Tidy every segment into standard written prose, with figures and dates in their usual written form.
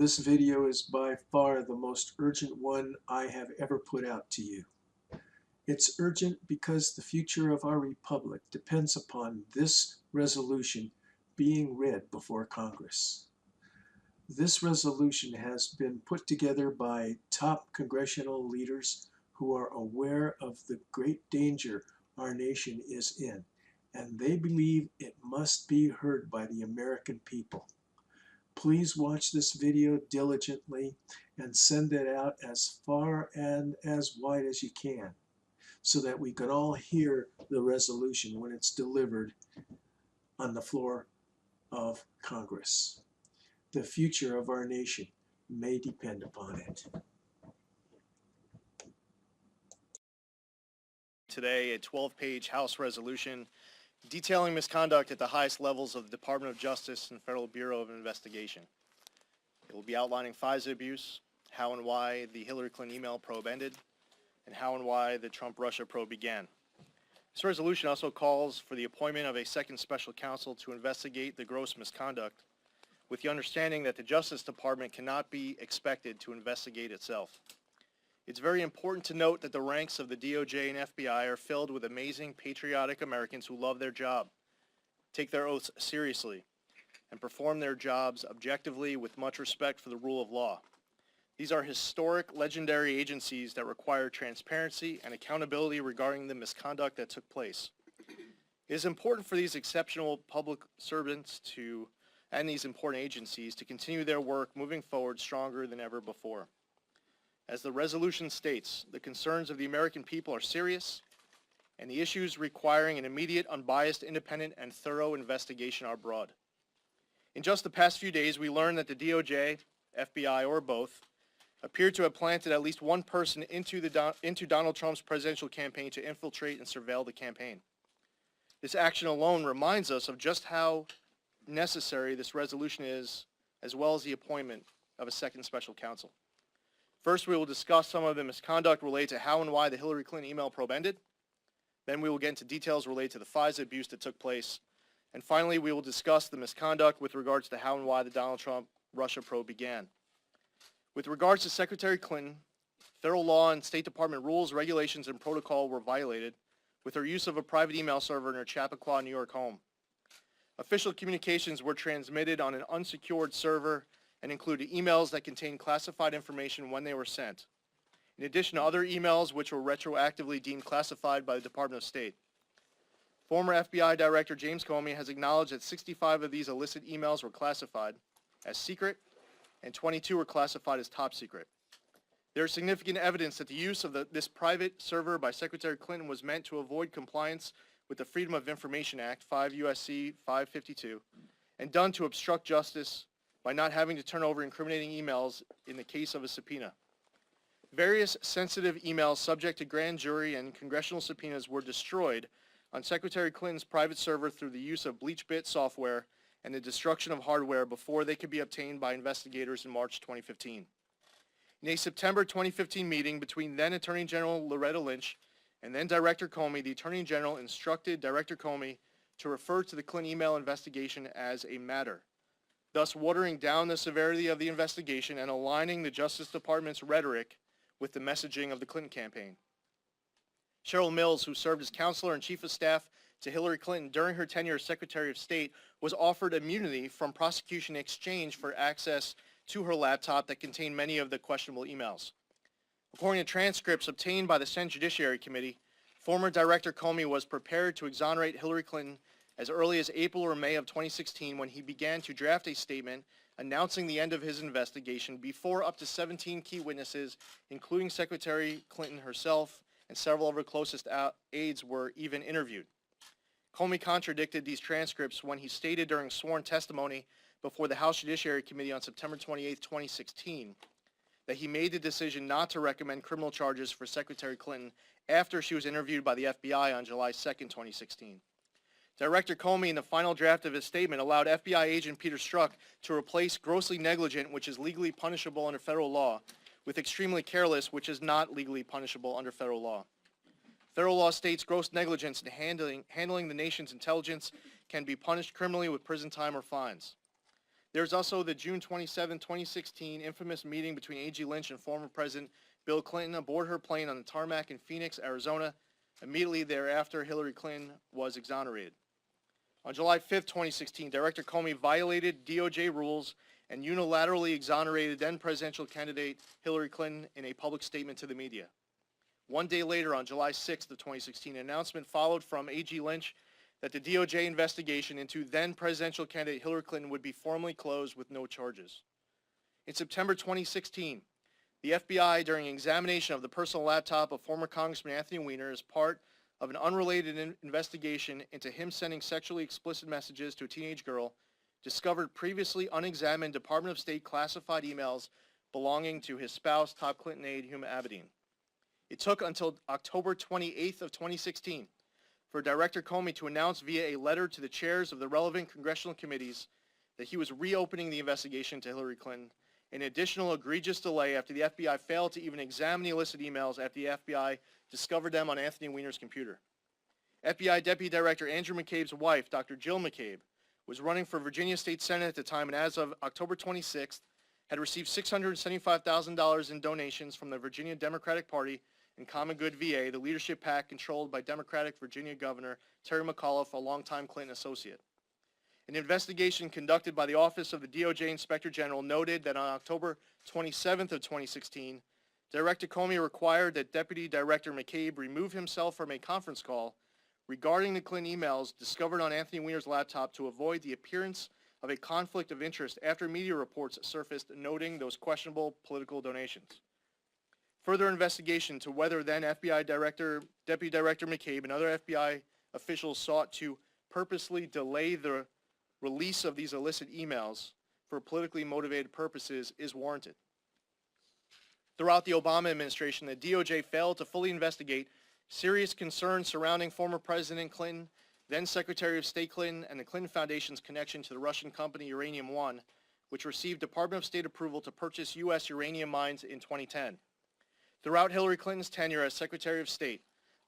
This video is by far the most urgent one I have ever put out to you. It's urgent because the future of our republic depends upon this resolution being read before Congress. This resolution has been put together by top congressional leaders who are aware of the great danger our nation is in, and they believe it must be heard by the American people. Please watch this video diligently and send it out as far and as wide as you can so that we can all hear the resolution when it's delivered on the floor of Congress. The future of our nation may depend upon it. Today, a 12-page House resolution detailing misconduct at the highest levels of the Department of Justice and Federal Bureau of Investigation. It will be outlining FISA abuse, how and why the Hillary Clinton email probe ended, and how and why the Trump-Russia probe began. This resolution also calls for the appointment of a second special counsel to investigate the gross misconduct, with the understanding that the Justice Department cannot be expected to investigate itself. It's very important to note that the ranks of the DOJ and FBI are filled with amazing, patriotic Americans who love their job, take their oaths seriously, and perform their jobs objectively with much respect for the rule of law. These are historic, legendary agencies that require transparency and accountability regarding the misconduct that took place. It is important for these exceptional public servants and these important agencies to continue their work moving forward stronger than ever before. As the resolution states, the concerns of the American people are serious, and the issues requiring an immediate, unbiased, independent, and thorough investigation are broad. In just the past few days, we learned that the DOJ, FBI, or both, appeared to have planted at least one person into Donald Trump's presidential campaign to infiltrate and surveil the campaign. This action alone reminds us of just how necessary this resolution is, as well as the appointment of a second special counsel. First, we will discuss some of the misconduct related to how and why the Hillary Clinton email probe ended. Then we will get into details related to the FISA abuse that took place. And finally, we will discuss the misconduct with regards to how and why the Donald Trump-Russia probe began. With regards to Secretary Clinton, federal law and State Department rules, regulations, and protocol were violated with her use of a private email server in her Chappaqua, New York home. Official communications were transmitted on an unsecured server and included emails that contained classified information when they were sent, in addition to other emails which were retroactively deemed classified by the Department of State. Former FBI Director James Comey has acknowledged that 65 of these illicit emails were classified as secret and 22 were classified as top secret. There is significant evidence that the use of this private server by Secretary Clinton was meant to avoid compliance with the Freedom of Information Act, 5 U.S.C. 552, and done to obstruct justice by not having to turn over incriminating emails in the case of a subpoena. Various sensitive emails subject to grand jury and congressional subpoenas were destroyed on Secretary Clinton's private server through the use of BleachBit software and the destruction of hardware before they could be obtained by investigators in March 2015. In a September 2015 meeting between then Attorney General Loretta Lynch and then Director Comey, the Attorney General instructed Director Comey to refer to the Clinton email investigation as a matter, thus watering down the severity of the investigation and aligning the Justice Department's rhetoric with the messaging of the Clinton campaign. Cheryl Mills, who served as counselor and chief of staff to Hillary Clinton during her tenure as Secretary of State, was offered immunity from prosecution in exchange for access to her laptop that contained many of the questionable emails. According to transcripts obtained by the Senate Judiciary Committee, former Director Comey was prepared to exonerate Hillary Clinton as early as April or May of 2016 when he began to draft a statement announcing the end of his investigation before up to 17 key witnesses, including Secretary Clinton herself and several of her closest aides, were even interviewed. Comey contradicted these transcripts when he stated during sworn testimony before the House Judiciary Committee on September 28, 2016, that he made the decision not to recommend criminal charges for Secretary Clinton after she was interviewed by the FBI on July 2, 2016. Director Comey, in the final draft of his statement, allowed FBI agent Peter Strzok to replace grossly negligent, which is legally punishable under federal law, with extremely careless, which is not legally punishable under federal law. Federal law states gross negligence in handling the nation's intelligence can be punished criminally with prison time or fines. There's also the June 27, 2016 infamous meeting between A.G. Lynch and former President Bill Clinton aboard her plane on the tarmac in Phoenix, Arizona. Immediately thereafter, Hillary Clinton was exonerated. On July 5, 2016, Director Comey violated DOJ rules and unilaterally exonerated then presidential candidate Hillary Clinton in a public statement to the media. One day later, on July 6, 2016, an announcement followed from A.G. Lynch that the DOJ investigation into then presidential candidate Hillary Clinton would be formally closed with no charges. In September 2016, the FBI, during examination of the personal laptop of former Congressman Anthony Weiner as part of an unrelated investigation into him sending sexually explicit messages to a teenage girl, discovered previously unexamined Department of State classified emails belonging to his spouse, top Clinton aide Huma Abedin. It took until October 28th of 2016 for Director Comey to announce via a letter to the chairs of the relevant congressional committees that he was reopening the investigation to Hillary Clinton, an additional egregious delay after the FBI failed to even examine the illicit emails after the FBI discovered them on Anthony Weiner's computer. FBI Deputy Director Andrew McCabe's wife, Dr. Jill McCabe, was running for Virginia State Senate at the time, and as of October 26th, had received $675,000 in donations from the Virginia Democratic Party and Common Good VA, the leadership PAC controlled by Democratic Virginia Governor Terry McAuliffe, a longtime Clinton associate. An investigation conducted by the Office of the DOJ Inspector General noted that on October 27th of 2016, Director Comey required that Deputy Director McCabe remove himself from a conference call regarding the Clinton emails discovered on Anthony Weiner's laptop to avoid the appearance of a conflict of interest after media reports surfaced noting those questionable political donations. Further investigation to whether then FBI Deputy Director McCabe and other FBI officials sought to purposely delay the release of these illicit emails for politically motivated purposes is warranted. Throughout the Obama administration, the DOJ failed to fully investigate serious concerns surrounding former President Clinton, then Secretary of State Clinton, and the Clinton Foundation's connection to the Russian company Uranium One, which received Department of State approval to purchase U.S. uranium mines in 2010. Throughout Hillary Clinton's tenure as Secretary of State,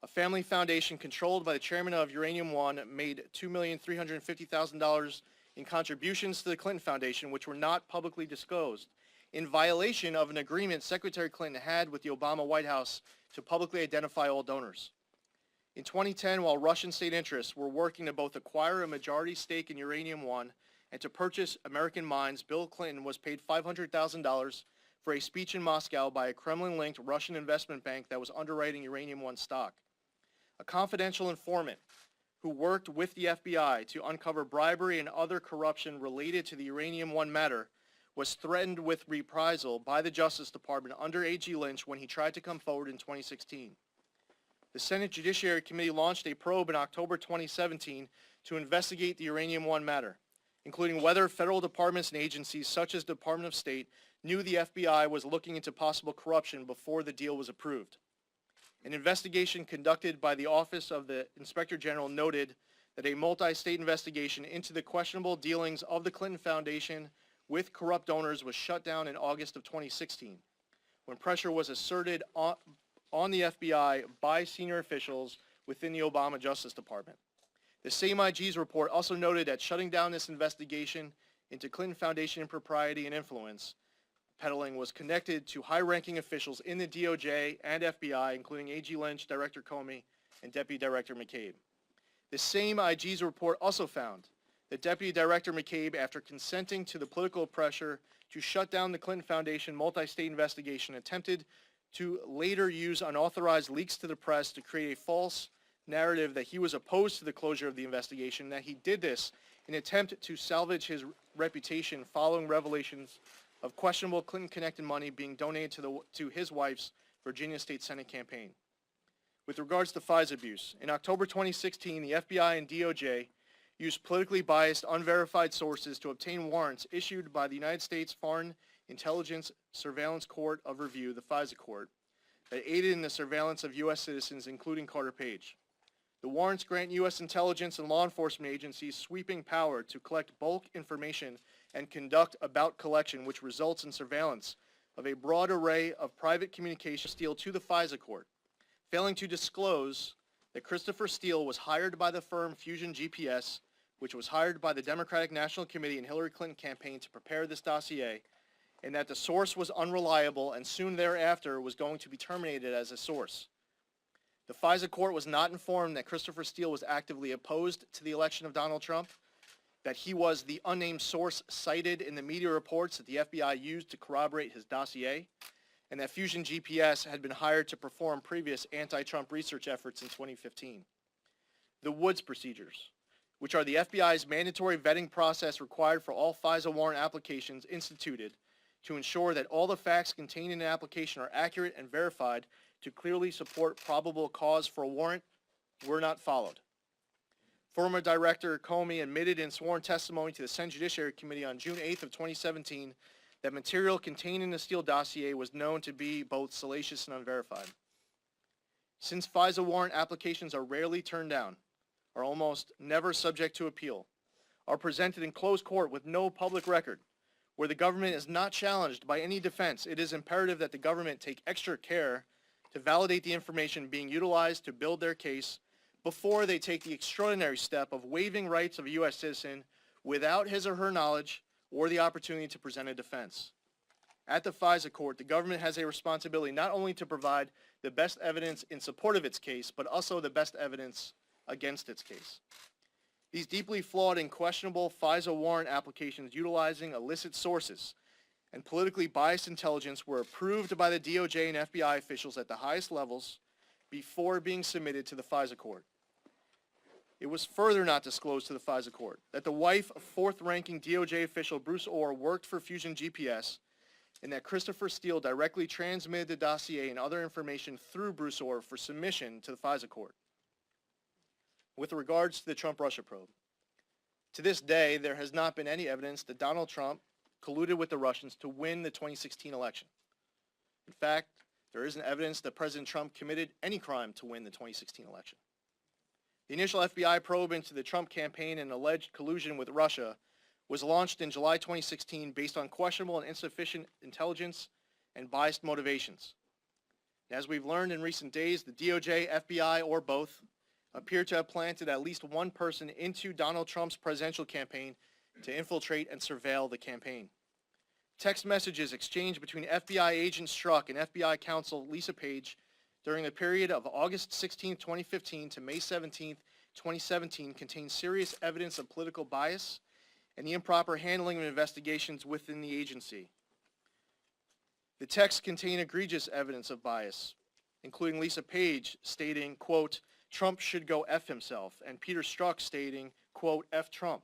a family foundation controlled by the chairman of Uranium One made $2,350,000 in contributions to the Clinton Foundation, which were not publicly disclosed, in violation of an agreement Secretary Clinton had with the Obama White House to publicly identify all donors. In 2010, while Russian state interests were working to both acquire a majority stake in Uranium One and to purchase American mines, Bill Clinton was paid $500,000 for a speech in Moscow by a Kremlin-linked Russian investment bank that was underwriting Uranium One stock. A confidential informant who worked with the FBI to uncover bribery and other corruption related to the Uranium One matter was threatened with reprisal by the Justice Department under A.G. Lynch when he tried to come forward in 2016. The Senate Judiciary Committee launched a probe in October 2017 to investigate the Uranium One matter, including whether federal departments and agencies such as Department of State knew the FBI was looking into possible corruption before the deal was approved. An investigation conducted by the Office of the Inspector General noted that a multi-state investigation into the questionable dealings of the Clinton Foundation with corrupt donors was shut down in August of 2016, when pressure was asserted on the FBI by senior officials within the Obama Justice Department. The same IG's report also noted that shutting down this investigation into Clinton Foundation impropriety and influence peddling was connected to high-ranking officials in the DOJ and FBI, including A.G. Lynch, Director Comey, and Deputy Director McCabe. The same IG's report also found that Deputy Director McCabe, after consenting to the political pressure to shut down the Clinton Foundation multi-state investigation, attempted to later use unauthorized leaks to the press to create a false narrative that he was opposed to the closure of the investigation, that he did this in an attempt to salvage his reputation following revelations of questionable Clinton-connected money being donated to his wife's Virginia State Senate campaign. With regards to FISA abuse, in October 2016, the FBI and DOJ used politically biased, unverified sources to obtain warrants issued by the United States Foreign Intelligence Surveillance Court of Review, the FISA court, that aided in the surveillance of U.S. citizens, including Carter Page. The warrants grant U.S. intelligence and law enforcement agencies sweeping power to collect bulk information and conduct about collection, which results in surveillance of a broad array of private communications. Steele to the FISA court, failing to disclose that Christopher Steele was hired by the firm Fusion GPS, which was hired by the Democratic National Committee and Hillary Clinton campaign to prepare this dossier, and that the source was unreliable and soon thereafter was going to be terminated as a source. The FISA court was not informed that Christopher Steele was actively opposed to the election of Donald Trump, that he was the unnamed source cited in the media reports that the FBI used to corroborate his dossier, and that Fusion GPS had been hired to perform previous anti-Trump research efforts in 2015. The Woods procedures, which are the FBI's mandatory vetting process required for all FISA warrant applications instituted to ensure that all the facts contained in an application are accurate and verified to clearly support probable cause for a warrant, were not followed. Former Director Comey admitted in sworn testimony to the Senate Judiciary Committee on June 8th of 2017 that material contained in the Steele dossier was known to be both salacious and unverified. Since FISA warrant applications are rarely turned down, are almost never subject to appeal, are presented in closed court with no public record, where the government is not challenged by any defense, it is imperative that the government take extra care to validate the information being utilized to build their case before they take the extraordinary step of waiving rights of a U.S. citizen without his or her knowledge or the opportunity to present a defense. At the FISA court, the government has a responsibility not only to provide the best evidence in support of its case, but also the best evidence against its case. These deeply flawed and questionable FISA warrant applications utilizing illicit sources and politically biased intelligence were approved by the DOJ and FBI officials at the highest levels before being submitted to the FISA court. It was further not disclosed to the FISA court that the wife of fourth-ranking DOJ official Bruce Orr worked for Fusion GPS and that Christopher Steele directly transmitted the dossier and other information through Bruce Orr for submission to the FISA court. With regards to the Trump-Russia probe, to this day, there has not been any evidence that Donald Trump colluded with the Russians to win the 2016 election. In fact, there isn't evidence that President Trump committed any crime to win the 2016 election. The initial FBI probe into the Trump campaign and alleged collusion with Russia was launched in July 2016 based on questionable and insufficient intelligence and biased motivations. As we've learned in recent days, the DOJ, FBI, or both, appear to have planted at least one person into Donald Trump's presidential campaign to infiltrate and surveil the campaign. Text messages exchanged between FBI agent Strzok and FBI counsel Lisa Page during the period of August 16, 2015 to May 17, 2017 contain serious evidence of political bias and the improper handling of investigations within the agency. The texts contain egregious evidence of bias, including Lisa Page stating, quote, Trump should go F himself, and Peter Strzok stating, quote, F Trump.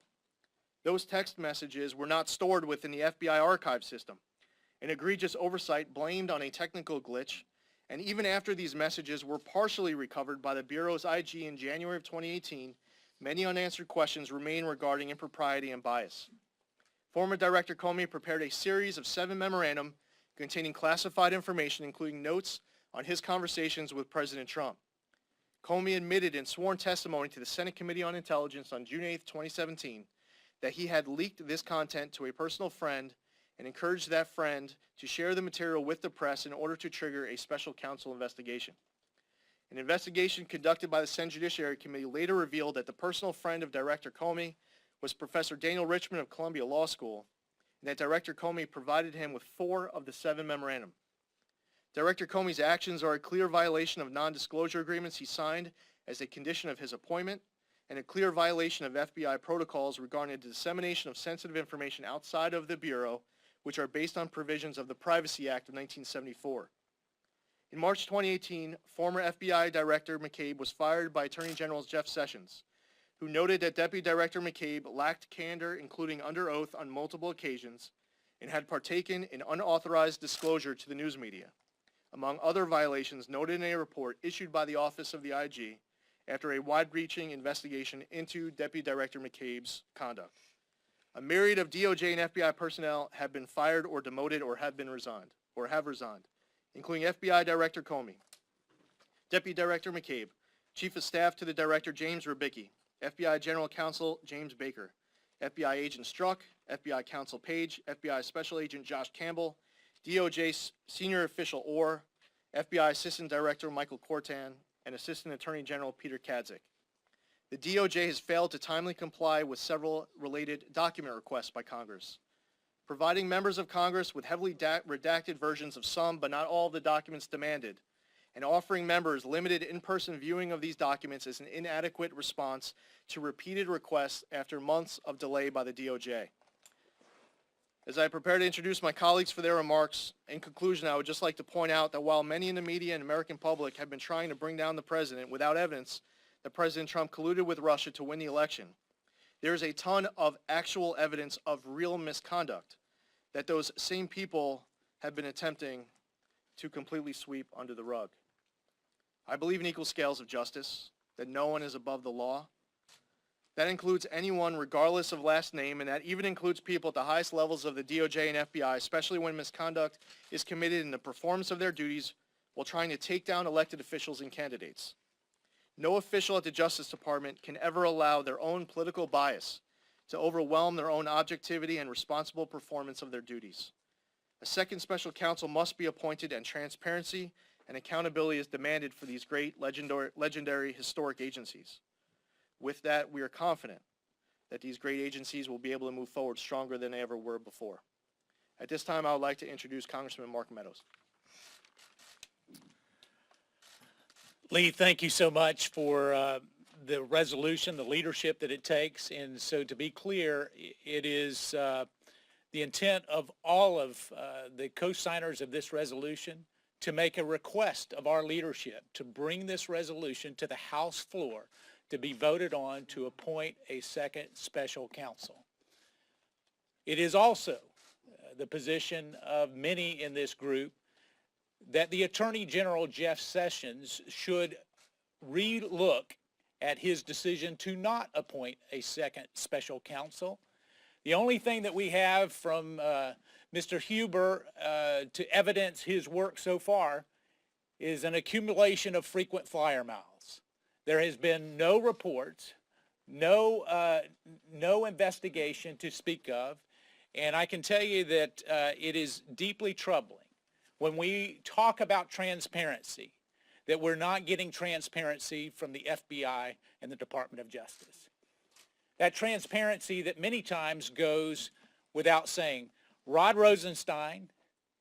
Those text messages were not stored within the FBI archive system. An egregious oversight blamed on a technical glitch, and even after these messages were partially recovered by the Bureau's IG in January of 2018, many unanswered questions remain regarding impropriety and bias. Former Director Comey prepared a series of 7 memorandum containing classified information, including notes on his conversations with President Trump. Comey admitted in sworn testimony to the Senate Committee on Intelligence on June 8, 2017, that he had leaked this content to a personal friend and encouraged that friend to share the material with the press in order to trigger a special counsel investigation. An investigation conducted by the Senate Judiciary Committee later revealed that the personal friend of Director Comey was Professor Daniel Richman of Columbia Law School, and that Director Comey provided him with 4 of the 7 memorandum. Director Comey's actions are a clear violation of non-disclosure agreements he signed as a condition of his appointment, and a clear violation of FBI protocols regarding the dissemination of sensitive information outside of the Bureau, which are based on provisions of the Privacy Act of 1974. In March 2018, former FBI Director McCabe was fired by Attorney General Jeff Sessions, who noted that Deputy Director McCabe lacked candor, including under oath on multiple occasions, and had partaken in unauthorized disclosure to the news media, among other violations noted in a report issued by the Office of the IG after a wide-reaching investigation into Deputy Director McCabe's conduct. A myriad of DOJ and FBI personnel have been fired or demoted or have resigned, including FBI Director Comey, Deputy Director McCabe, Chief of Staff to the Director James Rubicki, FBI General Counsel James Baker, FBI Agent Strzok, FBI Counsel Page, FBI Special Agent Josh Campbell, DOJ Senior Official Orr, FBI Assistant Director Michael Cortan, and Assistant Attorney General Peter Kadzik. The DOJ has failed to timely comply with several related document requests by Congress, providing members of Congress with heavily redacted versions of some but not all of the documents demanded, and offering members limited in-person viewing of these documents is an inadequate response to repeated requests after months of delay by the DOJ. As I prepare to introduce my colleagues for their remarks, in conclusion, I would just like to point out that while many in the media and American public have been trying to bring down the president without evidence that President Trump colluded with Russia to win the election, there is a ton of actual evidence of real misconduct that those same people have been attempting to completely sweep under the rug. I believe in equal scales of justice, that no one is above the law. That includes anyone regardless of last name, and that even includes people at the highest levels of the DOJ and FBI, especially when misconduct is committed in the performance of their duties while trying to take down elected officials and candidates. No official at the Justice Department can ever allow their own political bias to overwhelm their own objectivity and responsible performance of their duties. A second special counsel must be appointed, and transparency and accountability is demanded for these great legendary historic agencies. With that, we are confident that these great agencies will be able to move forward stronger than they ever were before. At this time, I would like to introduce Congressman Mark Meadows. Lee, thank you so much for the resolution, the leadership that it takes. And so to be clear, it is the intent of all of the co-signers of this resolution to make a request of our leadership to bring this resolution to the House floor to be voted on to appoint a second special counsel. It is also the position of many in this group that the Attorney General Jeff Sessions should re-look at his decision to not appoint a second special counsel. The only thing that we have from Mr. Huber to evidence his work so far is an accumulation of frequent flyer miles. There has been no reports, no investigation to speak of, and I can tell you that it is deeply troubling when we talk about transparency, that we're not getting transparency from the FBI and the Department of Justice. That transparency that many times goes without saying. Rod Rosenstein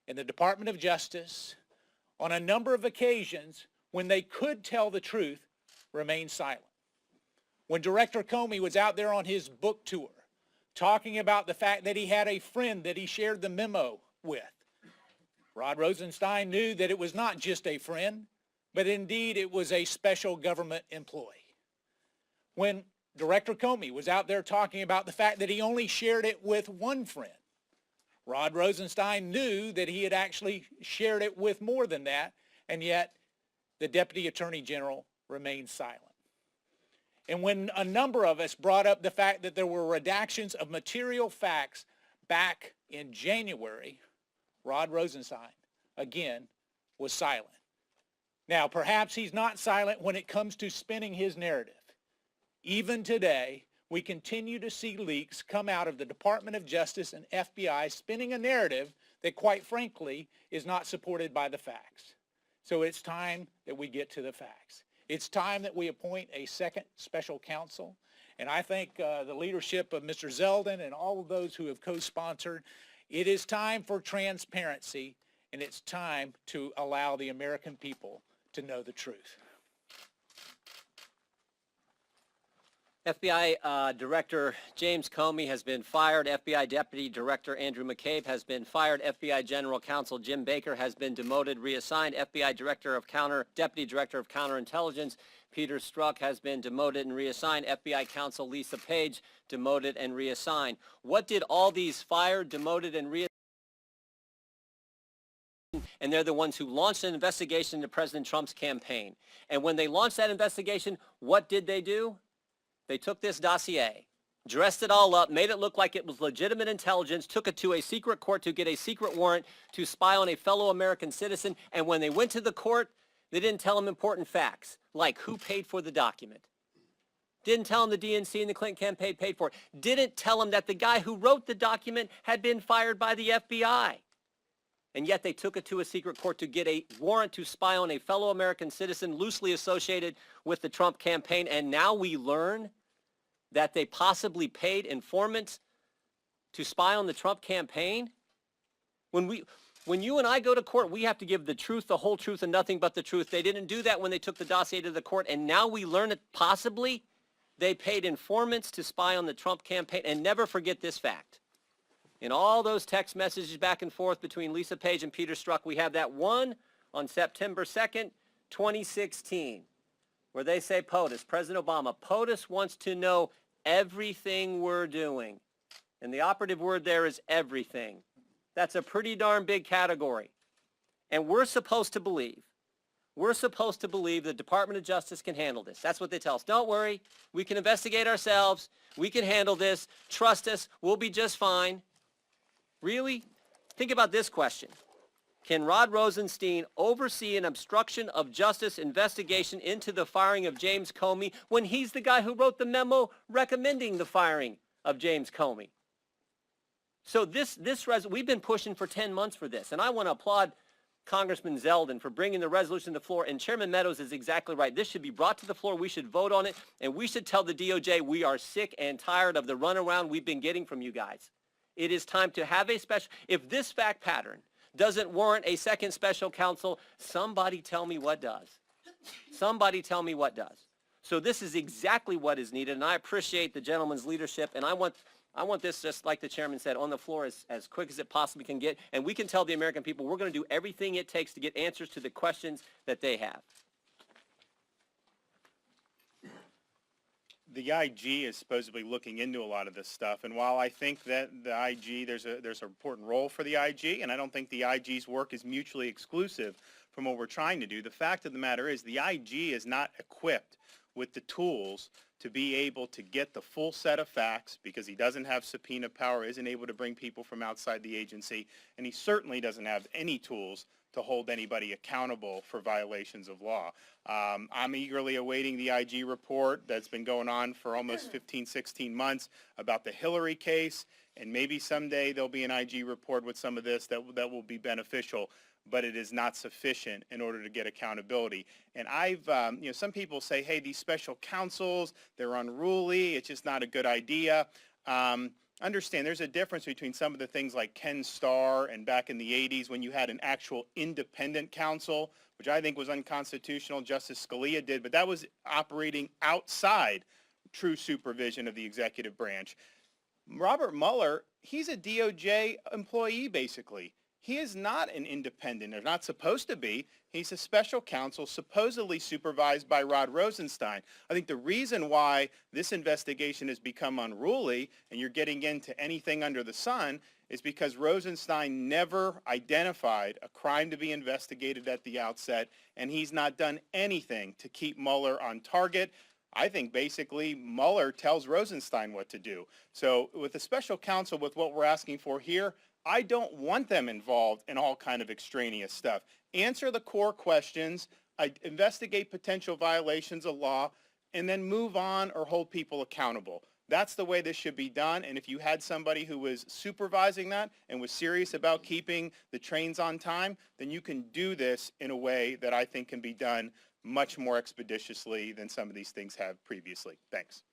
and the Department of Justice, on a number of occasions, when they could tell the truth, remained silent. When Director Comey was out there on his book tour, talking about the fact that he had a friend that he shared the memo with, Rod Rosenstein knew that it was not just a friend, but indeed it was a special government employee. When Director Comey was out there talking about the fact that he only shared it with one friend, Rod Rosenstein knew that he had actually shared it with more than that, and yet the Deputy Attorney General remained silent. And when a number of us brought up the fact that there were redactions of material facts back in January, Rod Rosenstein, again, was silent. Now, perhaps he's not silent when it comes to spinning his narrative. Even today, we continue to see leaks come out of the Department of Justice and FBI spinning a narrative that, quite frankly, is not supported by the facts. So it's time that we get to the facts. It's time that we appoint a second special counsel. And I thank the leadership of Mr. Zeldin and all of those who have co-sponsored. It is time for transparency, and it's time to allow the American people to know the truth. FBI Director James Comey has been fired. FBI Deputy Director Andrew McCabe has been fired. FBI General Counsel Jim Baker has been demoted, reassigned. FBI Deputy Director of Counterintelligence Peter Strzok has been demoted and reassigned. FBI Counsel Lisa Page demoted and reassigned. What did all these fired, demoted, and reassigned? And they're the ones who launched an investigation into President Trump's campaign. And when they launched that investigation, what did they do? They took this dossier, dressed it all up, made it look like it was legitimate intelligence, took it to a secret court to get a secret warrant to spy on a fellow American citizen, and when they went to the court, they didn't tell them important facts, like who paid for the document. Didn't tell them the DNC and the Clinton campaign paid for it. Didn't tell them that the guy who wrote the document had been fired by the FBI. And yet they took it to a secret court to get a warrant to spy on a fellow American citizen loosely associated with the Trump campaign. And now we learn that they possibly paid informants to spy on the Trump campaign. When you and I go to court, we have to give the truth, the whole truth, and nothing but the truth. They didn't do that when they took the dossier to the court, and now we learn that possibly they paid informants to spy on the Trump campaign. And never forget this fact. In all those text messages back and forth between Lisa Page and Peter Strzok, we have that one on September 2nd, 2016, where they say POTUS, President Obama, POTUS wants to know everything we're doing. And the operative word there is everything. That's a pretty darn big category. And we're supposed to believe the Department of Justice can handle this. That's what they tell us. Don't worry. We can investigate ourselves. We can handle this. Trust us. We'll be just fine. Really? Think about this question. Can Rod Rosenstein oversee an obstruction of justice investigation into the firing of James Comey when he's the guy who wrote the memo recommending the firing of James Comey? So we've been pushing for 10 months for this, and I want to applaud Congressman Zeldin for bringing the resolution to the floor, and Chairman Meadows is exactly right. This should be brought to the floor. We should vote on it, and we should tell the DOJ we are sick and tired of the runaround we've been getting from you guys. It is time to have a special, if this fact pattern doesn't warrant a second special counsel, somebody tell me what does. Somebody tell me what does. So this is exactly what is needed, and I appreciate the gentleman's leadership, and I want this, just like the chairman said, on the floor as quick as it possibly can get, and we can tell the American people we're going to do everything it takes to get answers to the questions that they have. The IG is supposedly looking into a lot of this stuff, and while I think that the IG, there's an important role for the IG, and I don't think the IG's work is mutually exclusive from what we're trying to do, the fact of the matter is the IG is not equipped with the tools to be able to get the full set of facts, because he doesn't have subpoena power, isn't able to bring people from outside the agency, and he certainly doesn't have any tools to hold anybody accountable for violations of law. I'm eagerly awaiting the IG report that's been going on for almost 15, 16 months about the Hillary case, and maybe someday there'll be an IG report with some of this that will be beneficial, but it is not sufficient in order to get accountability. And some people say, hey, these special counsels, they're unruly, it's just not a good idea. Understand, there's a difference between some of the things like Ken Starr and back in the 80s when you had an actual independent counsel, which I think was unconstitutional, Justice Scalia did, but that was operating outside true supervision of the executive branch. Robert Mueller, he's a DOJ employee, basically. He is not an independent, or not supposed to be. He's a special counsel supposedly supervised by Rod Rosenstein. I think the reason why this investigation has become unruly, and you're getting into anything under the sun, is because Rosenstein never identified a crime to be investigated at the outset, and he's not done anything to keep Mueller on target. I think basically Mueller tells Rosenstein what to do. So with the special counsel, with what we're asking for here, I don't want them involved in all kind of extraneous stuff. Answer the core questions, investigate potential violations of law, and then move on or hold people accountable. That's the way this should be done. And if you had somebody who was supervising that and was serious about keeping the trains on time, then you can do this in a way that I think can be done much more expeditiously than some of these things have previously. Thanks.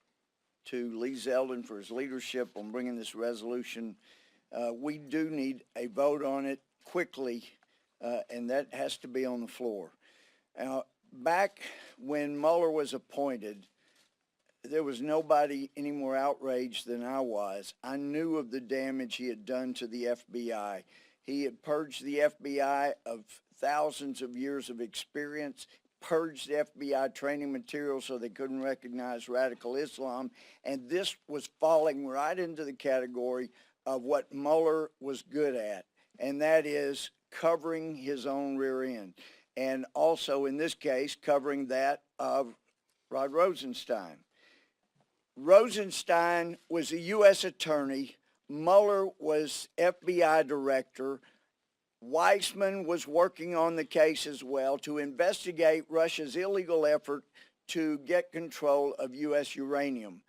To Lee Zeldin for his leadership on bringing this resolution. We do need a vote on it quickly, and that has to be on the floor. Now, back when Mueller was appointed, there was nobody any more outraged than I was. I knew of the damage he had done to the FBI. He had purged the FBI of thousands of years of experience, purged the FBI training material so they couldn't recognize radical Islam, and this was falling right into the category of what Mueller was good at, and that is covering his own rear end, and also in this case covering that of Rod Rosenstein. Rosenstein was a U.S. attorney. Mueller was FBI director. Weissman was working on the case as well to investigate Russia's illegal effort to get control of U.S. uranium.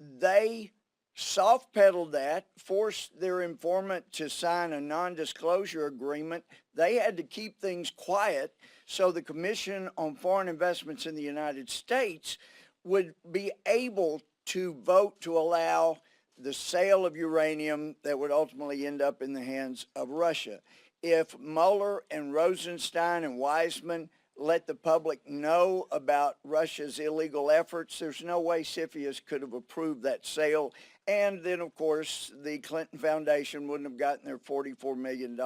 They soft pedaled that, forced their informant to sign a non-disclosure agreement. They had to keep things quiet so the Commission on Foreign Investments in the United States would be able to vote to allow the sale of uranium that would ultimately end up in the hands of Russia. If Mueller and Rosenstein and Weissman let the public know about Russia's illegal efforts, there's no way CFIUS could have approved that sale. And then, of course, the Clinton Foundation wouldn't have gotten their $44 million,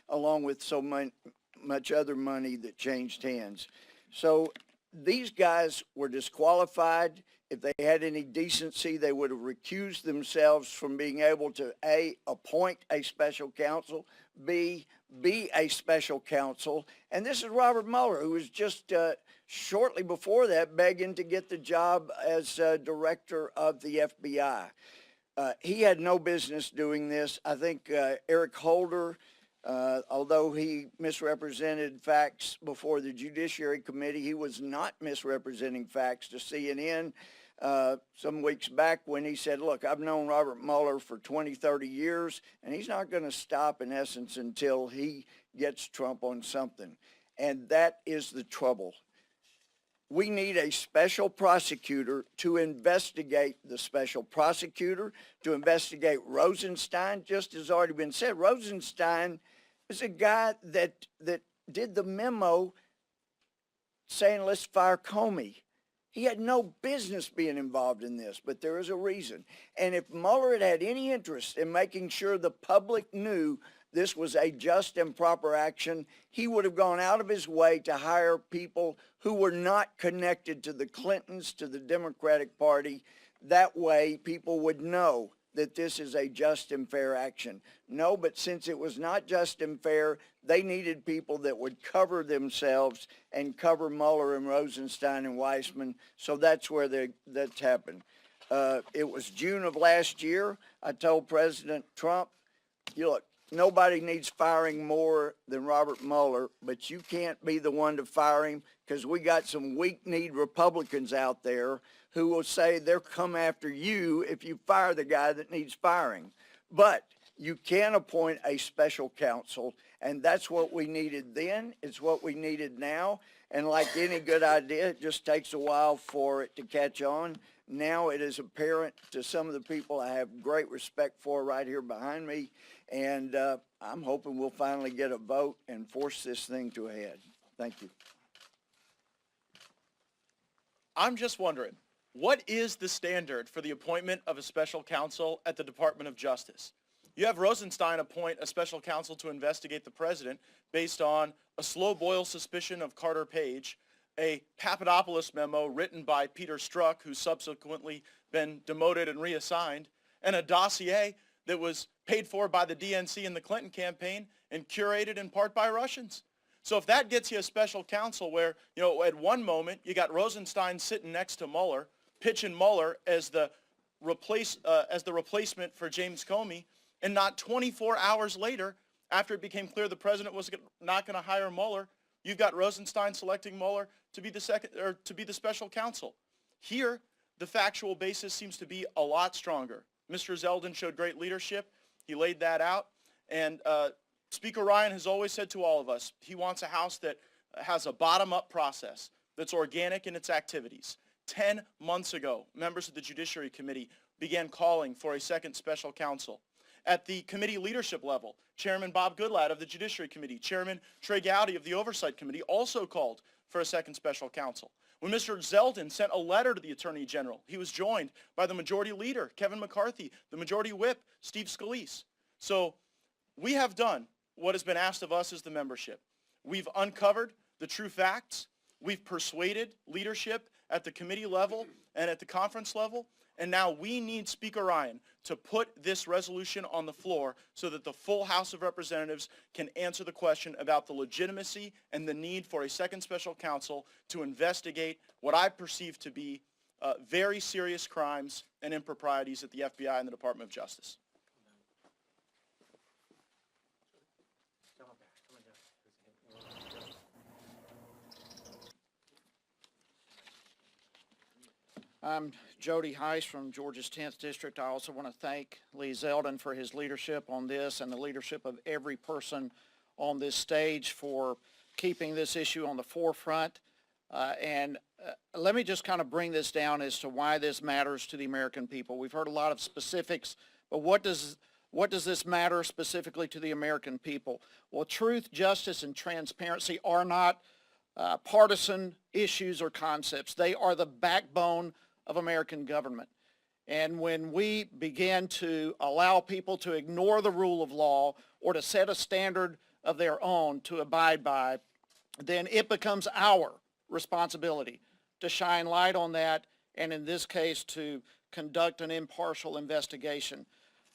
along with so much other money that changed hands. So these guys were disqualified. If they had any decency, they would have recused themselves from being able to A, appoint a special counsel, B, be a special counsel. And this is Robert Mueller, who was just shortly before that begging to get the job as director of the FBI. He had no business doing this. I think Eric Holder, although he misrepresented facts before the Judiciary Committee, he was not misrepresenting facts to CNN some weeks back when he said, look, I've known Robert Mueller for 20, 30 years, and he's not going to stop, in essence, until he gets Trump on something. And that is the trouble. We need a special prosecutor to investigate the special prosecutor, to investigate Rosenstein. Just as already been said, Rosenstein is a guy that did the memo saying, let's fire Comey. He had no business being involved in this, but there is a reason. And if Mueller had had any interest in making sure the public knew this was a just and proper action, he would have gone out of his way to hire people who were not connected to the Clintons, to the Democratic Party. That way, people would know that this is a just and fair action. No, but since it was not just and fair, they needed people that would cover themselves and cover Mueller and Rosenstein and Weissman. So that's where that's happened. It was June of last year. I told President Trump, look, nobody needs firing more than Robert Mueller, but you can't be the one to fire him because we got some weak-kneed Republicans out there who will say they'll come after you if you fire the guy that needs firing. But you can appoint a special counsel, and that's what we needed then. It's what we needed now. And like any good idea, it just takes a while for it to catch on. Now it is apparent to some of the people I have great respect for right here behind me, and I'm hoping we'll finally get a vote and force this thing to a head. Thank you. I'm just wondering, what is the standard for the appointment of a special counsel at the Department of Justice? You have Rosenstein appoint a special counsel to investigate the president based on a slow-boil suspicion of Carter Page, a Papadopoulos memo written by Peter Strzok, who's subsequently been demoted and reassigned, and a dossier that was paid for by the DNC and the Clinton campaign and curated in part by Russians. So if that gets you a special counsel where, you know, at one moment you got Rosenstein sitting next to Mueller, pitching Mueller as the replacement for James Comey, and not 24 hours later, after it became clear the president was not going to hire Mueller, you've got Rosenstein selecting Mueller to be the special counsel. Here, the factual basis seems to be a lot stronger. Mr. Zeldin showed great leadership. He laid that out. And Speaker Ryan has always said to all of us, he wants a House that has a bottom-up process, that's organic in its activities. 10 months ago, members of the Judiciary Committee began calling for a second special counsel. At the committee leadership level, Chairman Bob Goodlatte of the Judiciary Committee, Chairman Trey Gowdy of the Oversight Committee also called for a second special counsel. When Mr. Zeldin sent a letter to the Attorney General, he was joined by the Majority Leader, Kevin McCarthy, the Majority Whip, Steve Scalise. So we have done what has been asked of us as the membership. We've uncovered the true facts. We've persuaded leadership at the committee level and at the conference level. And now we need Speaker Ryan to put this resolution on the floor so that the full House of Representatives can answer the question about the legitimacy and the need for a second special counsel to investigate what I perceive to be very serious crimes and improprieties at the FBI and the Department of Justice. I'm Jody Heiss from Georgia's 10th District. I also want to thank Lee Zeldin for his leadership on this and the leadership of every person on this stage for keeping this issue on the forefront. Let me just kind of bring this down as to why this matters to the American people. We've heard a lot of specifics, but what does this matter specifically to the American people? Well, truth, justice, and transparency are not partisan issues or concepts. They are the backbone of American government. And when we begin to allow people to ignore the rule of law or to set a standard of their own to abide by, then it becomes our responsibility to shine light on that, and in this case, to conduct an impartial investigation.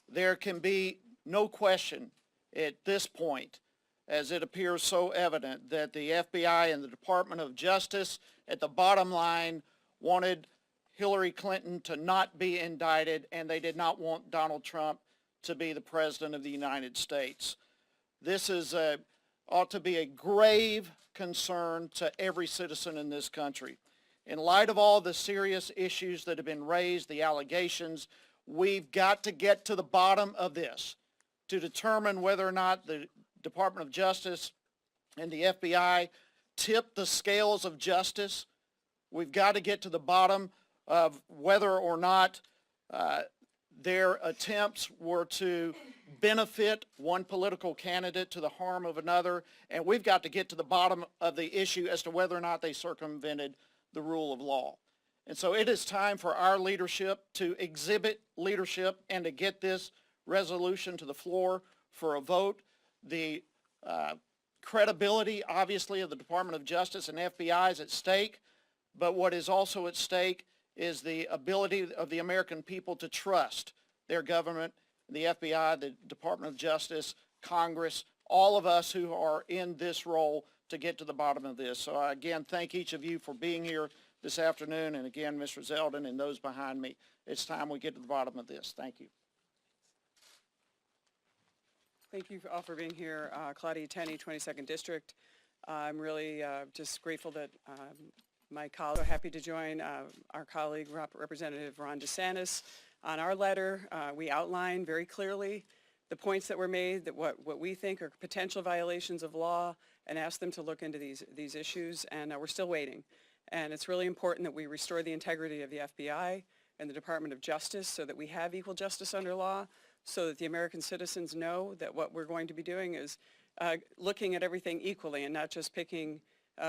There can be no question at this point, as it appears so evident, that the FBI and the Department of Justice, at the bottom line, wanted Hillary Clinton to not be indicted, and they did not want Donald Trump to be the President of the United States. This ought to be a grave concern to every citizen in this country. In light of all the serious issues that have been raised, the allegations, we've got to get to the bottom of this to determine whether or not the Department of Justice and the FBI tip the scales of justice. We've got to get to the bottom of whether or not their attempts were to benefit one political candidate to the harm of another, and we've got to get to the bottom of the issue as to whether or not they circumvented the rule of law. And so it is time for our leadership to exhibit leadership and to get this resolution to the floor for a vote. The credibility, obviously, of the Department of Justice and FBI is at stake, but what is also at stake is the ability of the American people to trust their government, the FBI, the Department of Justice, Congress, all of us who are in this role to get to the bottom of this. So again, thank each of you for being here this afternoon, and again, Mr. Zeldin and those behind me. It's time we get to the bottom of this. Thank you. Thank you all for being here. Claudia Tenney, 22nd District. I'm really just grateful that my colleague, so happy to join our colleague, Representative Ron DeSantis. On our letter, we outline very clearly the points that were made, that what we think are potential violations of law, and ask them to look into these issues, and we're still waiting. And it's really important that we restore the integrity of the FBI and the Department of Justice so that we have equal justice under law, so that the American citizens know that what we're going to be doing is looking at everything equally and not just picking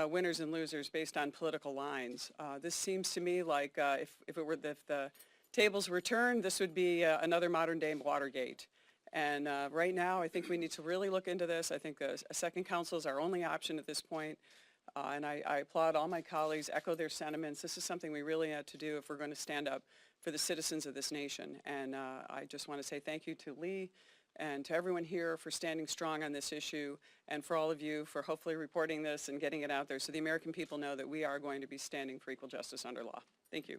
winners and losers based on political lines. This seems to me like if the tables were turned, this would be another modern day Watergate. And right now, I think we need to really look into this. I think a second counsel is our only option at this point. And I applaud all my colleagues, echo their sentiments. This is something we really have to do if we're going to stand up for the citizens of this nation. And I just want to say thank you to Lee and to everyone here for standing strong on this issue, and for all of you for hopefully reporting this and getting it out there so the American people know that we are going to be standing for equal justice under law. Thank you.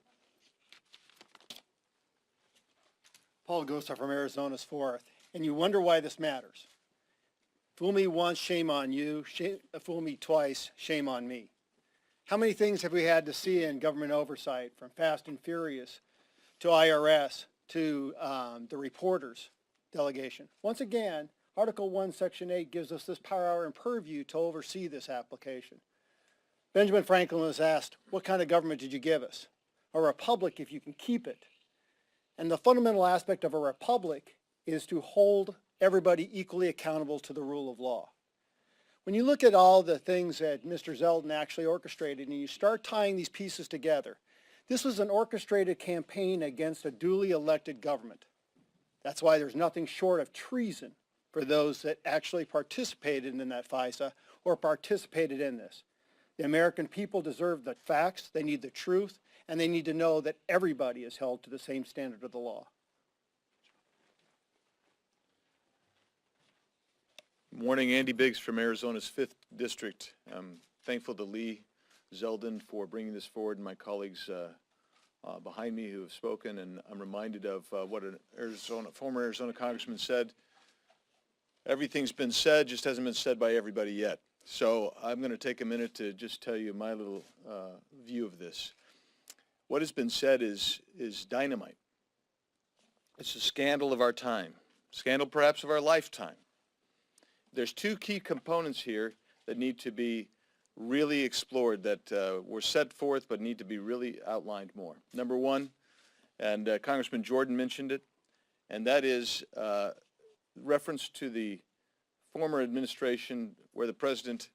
Paul Gosa from Arizona's 4th. And you wonder why this matters. Fool me once, shame on you. Fool me twice, shame on me. How many things have we had to see in government oversight, from Fast and Furious to IRS to the reporters delegation? Once again, Article 1, Section 8 gives us this power and purview to oversee this application. Benjamin Franklin was asked, what kind of government did you give us? A republic if you can keep it. And the fundamental aspect of a republic is to hold everybody equally accountable to the rule of law. When you look at all the things that Mr. Zeldin actually orchestrated and you start tying these pieces together, this was an orchestrated campaign against a duly elected government. That's why there's nothing short of treason for those that actually participated in that FISA or participated in this. The American people deserve the facts, they need the truth, and they need to know that everybody is held to the same standard of the law. Morning, Andy Biggs from Arizona's 5th District. I'm thankful to Lee Zeldin for bringing this forward and my colleagues behind me who have spoken, and I'm reminded of what a former Arizona congressman said. Everything's been said, just hasn't been said by everybody yet. So I'm going to take a minute to just tell you my little view of this. What has been said is dynamite. It's a scandal of our time, scandal perhaps of our lifetime. There's two key components here that need to be really explored, that were set forth but need to be really outlined more. Number one, and Congressman Jordan mentioned it, and that is reference to the former administration where the president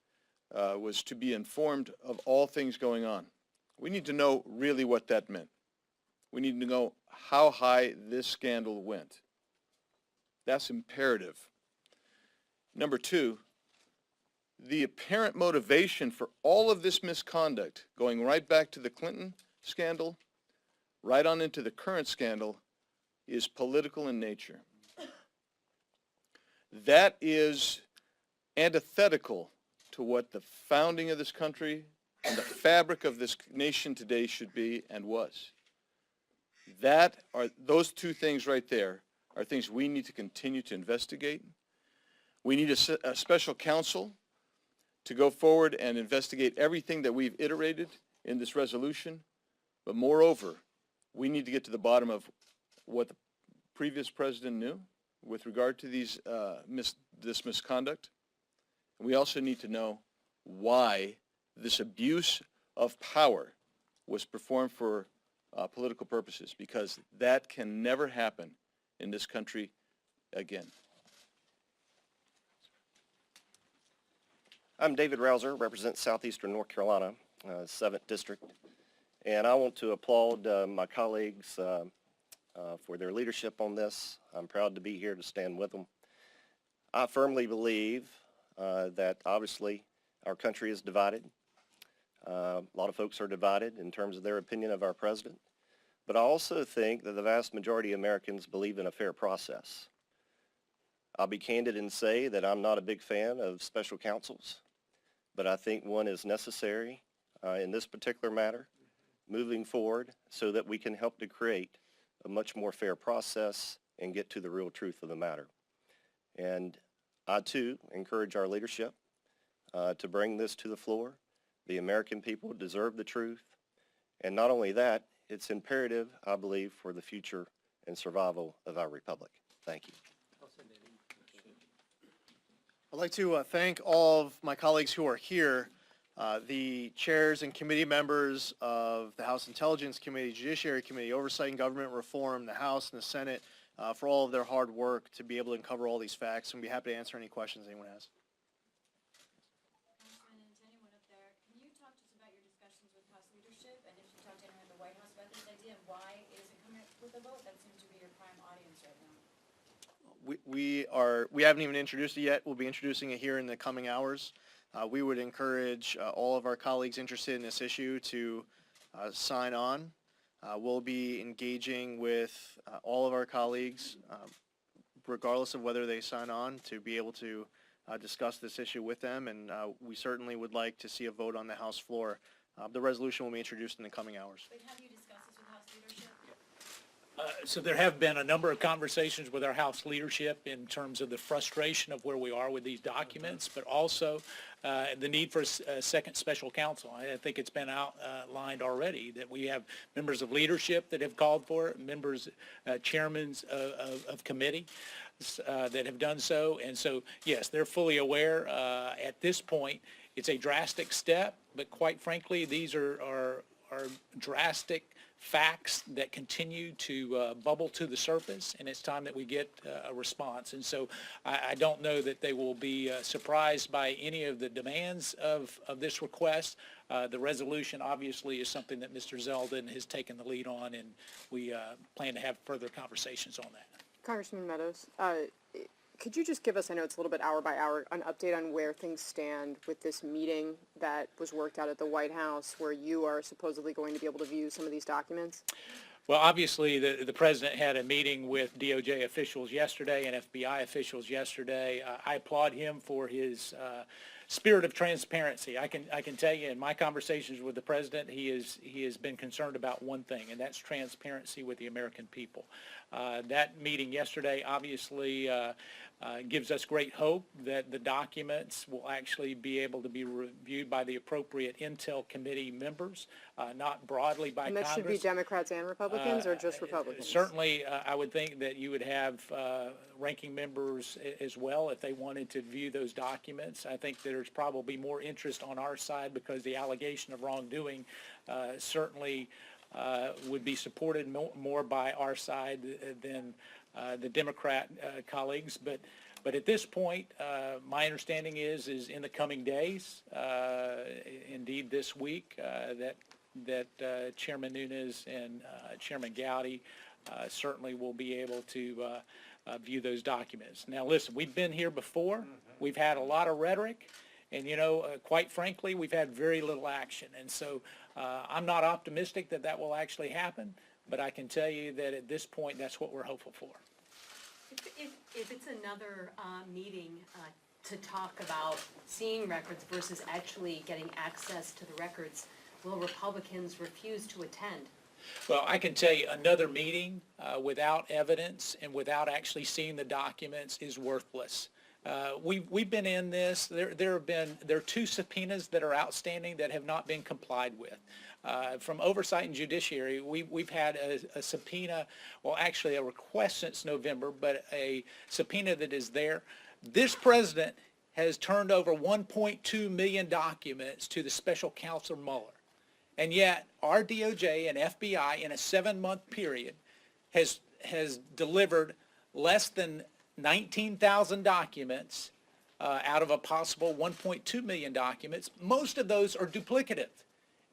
was to be informed of all things going on. We need to know really what that meant. We need to know how high this scandal went. That's imperative. Number two, the apparent motivation for all of this misconduct, going right back to the Clinton scandal, right on into the current scandal, is political in nature. That is antithetical to what the founding of this country and the fabric of this nation today should be and was. Those two things right there are things we need to continue to investigate. We need a special counsel to go forward and investigate everything that we've iterated in this resolution. But moreover, we need to get to the bottom of what the previous president knew with regard to this misconduct. And we also need to know why this abuse of power was performed for political purposes, because that can never happen in this country again. I'm David Rouser, represent Southeastern North Carolina, 7th District, and I want to applaud my colleagues for their leadership on this. I'm proud to be here to stand with them. I firmly believe that obviously our country is divided. A lot of folks are divided in terms of their opinion of our president, but I also think that the vast majority of Americans believe in a fair process. I'll be candid and say that I'm not a big fan of special counsels, but I think one is necessary in this particular matter moving forward so that we can help to create a much more fair process and get to the real truth of the matter. And I too encourage our leadership to bring this to the floor. The American people deserve the truth. And not only that, it's imperative, I believe, for the future and survival of our republic. Thank you. I'd like to thank all of my colleagues who are here, the chairs and committee members of the House Intelligence Committee, Judiciary Committee, Oversight and Government Reform, the House and the Senate, for all of their hard work to be able to uncover all these facts, and we'll be happy to answer any questions anyone has. Congressman, and to anyone up there, can you talk to us about your discussions with House leadership, and if you talked to anyone at the White House about this idea, and why it isn't coming up with a vote? That seems to be your prime audience right now. We haven't even introduced it yet. We'll be introducing it here in the coming hours. We would encourage all of our colleagues interested in this issue to sign on. We'll be engaging with all of our colleagues, regardless of whether they sign on, to be able to discuss this issue with them, and we certainly would like to see a vote on the House floor. The resolution will be introduced in the coming hours. But have you discussed this with House leadership? So there have been a number of conversations with our House leadership in terms of the frustration of where we are with these documents, but also the need for a second special counsel. I think it's been outlined already that we have members of leadership that have called for it, members, chairmen of committee that have done so. And so, yes, they're fully aware. At this point, it's a drastic step, but quite frankly, these are drastic facts that continue to bubble to the surface, and it's time that we get a response. And so I don't know that they will be surprised by any of the demands of this request. The resolution obviously is something that Mr. Zeldin has taken the lead on, and we plan to have further conversations on that. Congressman Meadows, could you just give us, I know it's a little bit hour by hour, an update on where things stand with this meeting that was worked out at the White House where you are supposedly going to be able to view some of these documents? Well, obviously, the president had a meeting with DOJ officials yesterday and FBI officials yesterday. I applaud him for his spirit of transparency. I can tell you in my conversations with the president, he has been concerned about one thing, and that's transparency with the American people. That meeting yesterday obviously gives us great hope that the documents will actually be able to be reviewed by the appropriate Intel Committee members, not broadly by And Congress. that should be Democrats and Republicans, or just Republicans? Certainly, I would think that you would have ranking members as well if they wanted to view those documents. I think there's probably more interest on our side because the allegation of wrongdoing certainly would be supported more by our side than the Democrat colleagues. But at this point, my understanding is in the coming days, indeed this week, that Chairman Nunes and Chairman Gowdy certainly will be able to view those documents. Now, listen, we've been here before. We've had a lot of rhetoric. And, quite frankly, we've had very little action. And so I'm not optimistic that that will actually happen, but I can tell you that at this point, that's what we're hopeful for. If it's another meeting to talk about seeing records versus actually getting access to the records, will Republicans refuse to attend? Well, I can tell you another meeting without evidence and without actually seeing the documents is worthless. We've been in this. There are 2 subpoenas that are outstanding that have not been complied with. From Oversight and Judiciary, we've had a subpoena, well, actually a request since November, but a subpoena that is there. This president has turned over 1.2 million documents to the special counsel Mueller. And yet, our DOJ and FBI in a 7-month period has delivered less than 19,000 documents out of a possible 1.2 million documents. Most of those are duplicative.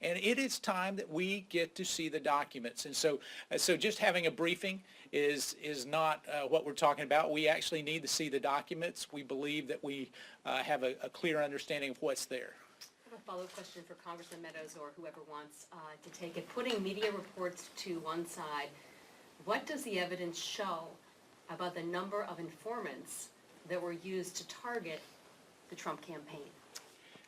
And it is time that we get to see the documents. And so just having a briefing is not what we're talking about. We actually need to see the documents. We believe that we have a clear understanding of what's there. I have a follow-up question for Congressman Meadows or whoever wants to take it. Putting media reports to one side, what does the evidence show about the number of informants that were used to target the Trump campaign?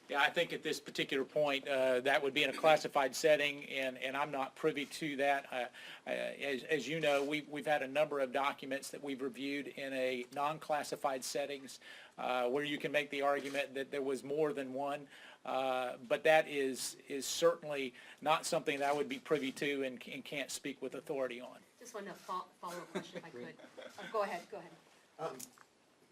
Yeah, I think at this particular point, that would be in a classified setting, and I'm not privy to that. As you know, we've had a number of documents that we've reviewed in a non-classified settings where you can make the argument that there was more than one, but that is certainly not something that I would be privy to and can't speak with authority on. Just one follow-up question, if I could. Go ahead.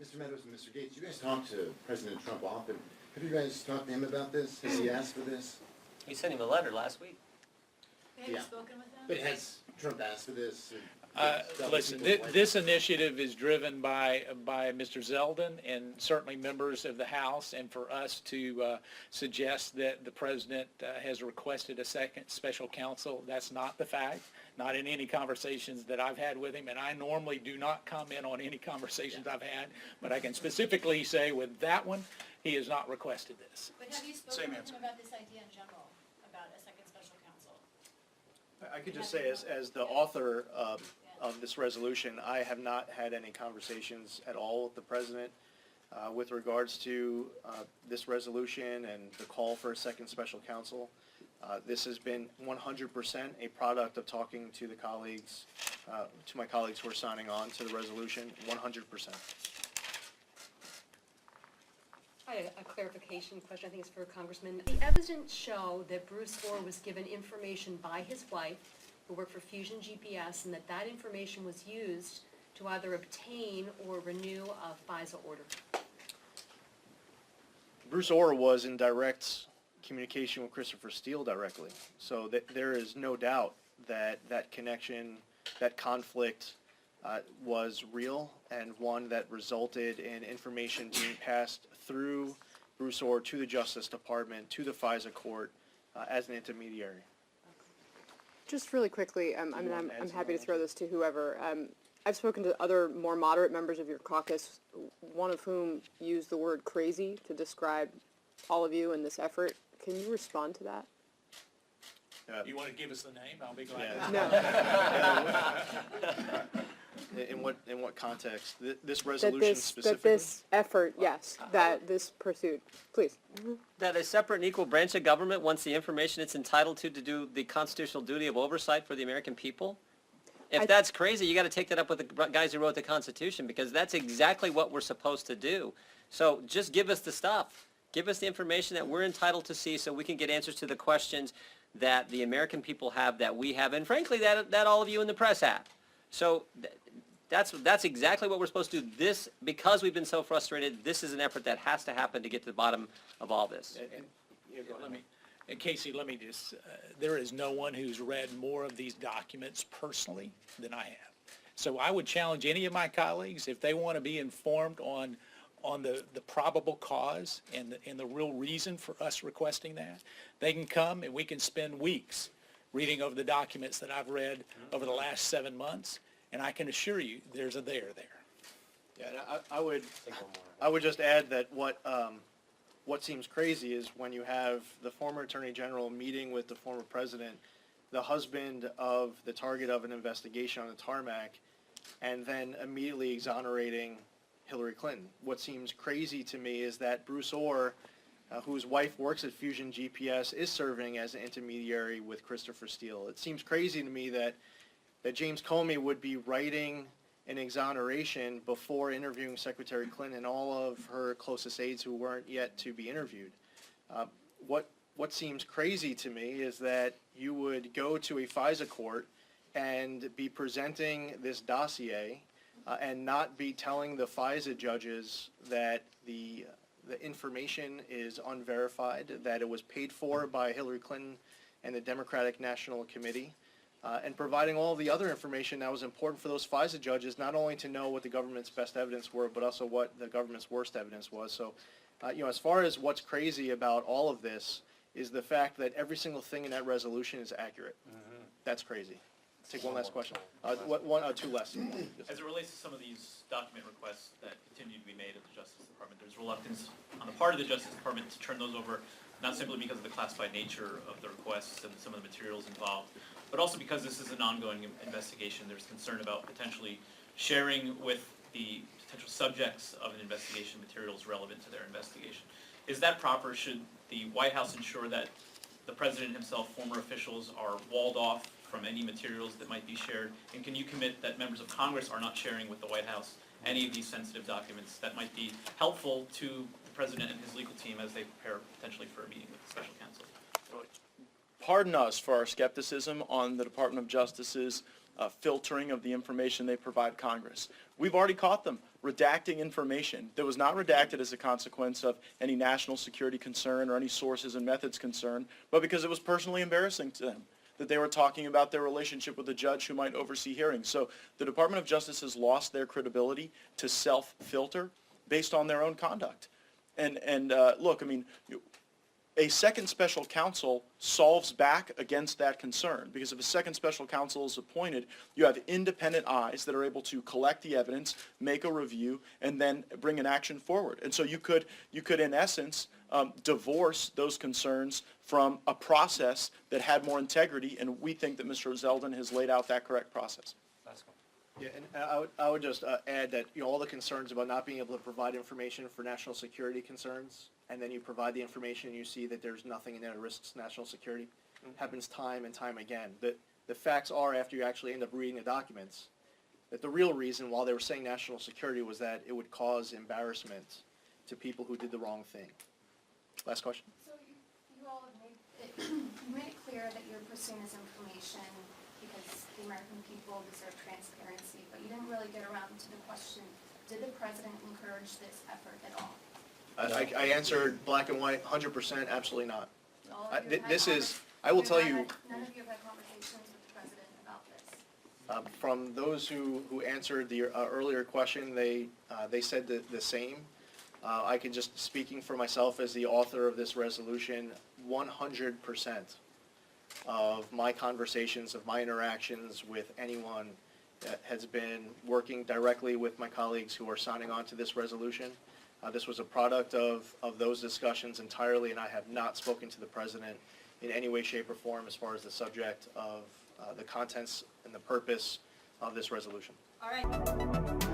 Mr. Meadows and Mr. Gates, you guys talk to President Trump often. Have you guys talked to him about this? Has he asked for this? We sent him a letter last week. Have you spoken with them? But has Trump asked for this? Listen, this initiative is driven by Mr. Zeldin and certainly members of the House, and for us to suggest that the president has requested a second special counsel, that's not the fact, not in any conversations that I've had with him, and I normally do not comment on any conversations I've had, but I can specifically say with that one, he has not requested this. But have you spoken with him about this idea in general, about a second special counsel? I could just say, as the author of this resolution, I have not had any conversations at all with the president with regards to this resolution and the call for a second special counsel. This has been 100% a product of talking to the colleagues, to my colleagues who are signing on to the resolution, 100%. I had a clarification question, I think it's for Congressman. The evidence show that Bruce Orr was given information by his wife, who worked for Fusion GPS, and that information was used to either obtain or renew a FISA order. Bruce Orr was in direct communication with Christopher Steele directly, so there is no doubt that that connection, that conflict was real and one that resulted in information being passed through Bruce Orr to the Justice Department, to the FISA court as an intermediary. Just really quickly, I'm happy to throw this to whoever. I've spoken to other more moderate members of your caucus, one of whom used the word crazy to describe all of you in this effort. Can you respond to that? You want to give us the name? I'll be glad. Yeah. No. In what context? This resolution specifically? That this effort, yes, that this pursuit, please. That a separate and equal branch of government wants the information it's entitled to do the constitutional duty of oversight for the American people? If that's crazy, you got to take that up with the guys who wrote the Constitution, because that's exactly what we're supposed to do. So just give us the stuff. Give us the information that we're entitled to see so we can get answers to the questions that the American people have, that we have, and frankly, that all of you in the press have. So that's exactly what we're supposed to do. This, because we've been so frustrated, this is an effort that has to happen to get to the bottom of all this. And Casey, let me just, there is no one who's read more of these documents personally than I have. So I would challenge any of my colleagues, if they want to be informed on the probable cause and the real reason for us requesting that, they can come and we can spend weeks reading over the documents that I've read over the last 7 months, and I can assure you there's a there there. Yeah, and I would just add that what seems crazy is when you have the former Attorney General meeting with the former president, the husband of the target of an investigation on the tarmac, and then immediately exonerating Hillary Clinton. What seems crazy to me is that Bruce Orr, whose wife works at Fusion GPS, is serving as an intermediary with Christopher Steele. It seems crazy to me that James Comey would be writing an exoneration before interviewing Secretary Clinton and all of her closest aides who weren't yet to be interviewed. What seems crazy to me is that you would go to a FISA court and be presenting this dossier and not be telling the FISA judges that the information is unverified, that it was paid for by Hillary Clinton and the Democratic National Committee, and providing all the other information that was important for those FISA judges, not only to know what the government's best evidence were, but also what the government's worst evidence was. So, as far as what's crazy about all of this is the fact that every single thing in that resolution is accurate. That's crazy. Let's take one last question. Two less. As it relates to some of these document requests that continue to be made at the Justice Department, there's reluctance on the part of the Justice Department to turn those over, not simply because of the classified nature of the requests and some of the materials involved, but also because this is an ongoing investigation. There's concern about potentially sharing with the potential subjects of an investigation materials relevant to their investigation. Is that proper? Should the White House ensure that the President himself, former officials, are walled off from any materials that might be shared? And can you commit that members of Congress are not sharing with the White House any of these sensitive documents that might be helpful to the President and his legal team as they prepare potentially for a meeting with the special counsel? Pardon us for our skepticism on the Department of Justice's filtering of the information they provide Congress. We've already caught them redacting information that was not redacted as a consequence of any national security concern or any sources and methods concern, but because it was personally embarrassing to them that they were talking about their relationship with a judge who might oversee hearings. So the Department of Justice has lost their credibility to self-filter based on their own conduct. And look, I mean, a second special counsel solves back against that concern, because if a second special counsel is appointed, you have independent eyes that are able to collect the evidence, make a review, and then bring an action forward. And so you could in essence, divorce those concerns from a process that had more integrity, and we think that Mr. Zeldin has laid out that correct process. Yeah, and I would just add that all the concerns about not being able to provide information for national security concerns, and then you provide the information and you see that there's nothing in there that risks national security, happens time and time again. The facts are, after you actually end up reading the documents, that the real reason while they were saying national security was that it would cause embarrassment to people who did the wrong thing. Last question. So you all have made it clear that you're pursuing this information because the American people deserve transparency, but you didn't really get around to the question, did the president encourage this effort at all? I answered black and white, 100%, absolutely not. I will tell you. None of you have had conversations with the president about this. From those who answered the earlier question, they said the same. I can just, speaking for myself as the author of this resolution, 100% of my conversations, of my interactions with anyone has been working directly with my colleagues who are signing on to this resolution. This was a product of those discussions entirely, and I have not spoken to the president in any way, shape, or form as far as the subject of the contents and the purpose of this resolution. All right.